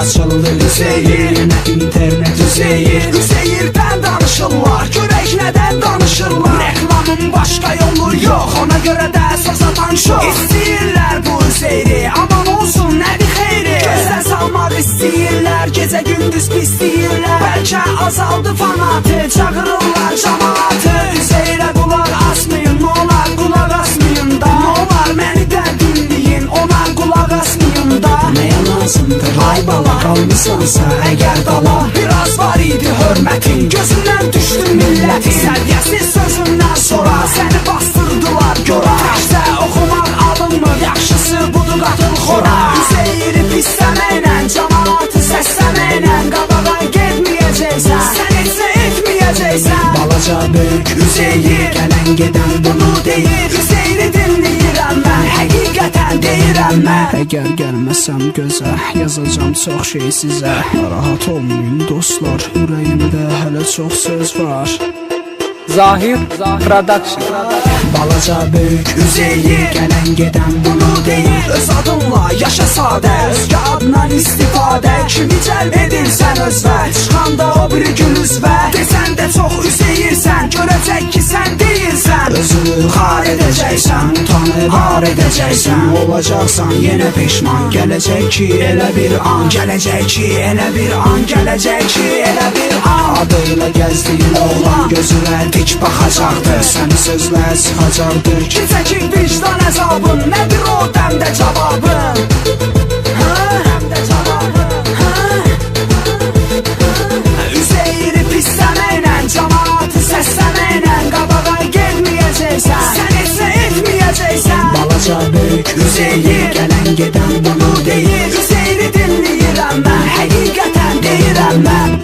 açıldı Üzeyir, yenə internet Üzeyir. Üzeyirdən danışırlar, görək nədən danışırlar. Reklamın başqa yolu yox, ona görə də söz atan şok. İstəyirlər bu Üzeyri, aman olsun nədir xeyri. Gözdən salmaq istəyirlər, gecə gündüz pisləyirlər. Bəlkə azaldı fanatı, çağırırlar cəmaatı. Üzeyrə qulaq asmayın, nə olar qulaq asmayın da. Nə olar məni də dinləyin, onlar qulaq asmayın da. Nəyə lazımdır ay bala, qalmısansa əgər dala. Biraz var idi hörmətin, gözündən düşdü millətin. Səviyyəsiz sözündən sonra səni bastırdılar gora. Təkcə oxumaq alınmır, yaxşısı budur qatıl xora. Üzeyri pisləməklə, cəmaatı səsləməklə qabağa getməyəcəksən, sən etsə etməyəcəksən. Balaca böyük Üzeyir, gələn gedən bunu deyir. Üzeyri dinləyirəm mən, həqiqətən deyirəm mən. Əgər gəlməsəm gözə, yazacam çox şey sizə. Rahat olmayın dostlar, ürəyimdə hələ çox söz var. Zahir Production. Balaca böyük Üzeyir, gələn gedən bunu deyir. Öz adınla yaşa sadə, özgə adından istifadə. Kimi cəlb edirsən özvə, çıxanda o biri gün üzvə. Desən də çox Üzeyirsən, görəcək ki sən deyirsən. Özünü xar edəcəksən, utanıb var edəcəksən. Olacaqsan yenə peşman, gələcək ki elə bir an. Gələcək ki elə bir an, gələcək ki elə bir an. Adıyla gəzdiyin oğlan gözünə dik baxacaqdır, səni sözlə sıxacaqdır. Gecə ki vicdan əzabın, nədir o dəmdə cavabın? Dəmdə cavabın. Üzeyri pisləməklə, cəmaatı səsləməklə qabağa getməyəcəksən, sən etsə etməyəcəksən. Balaca böyük Üzeyir, gələn gedən bunu deyir. Üzeyri dinləyirəm mən, həqiqətən deyirəm mən.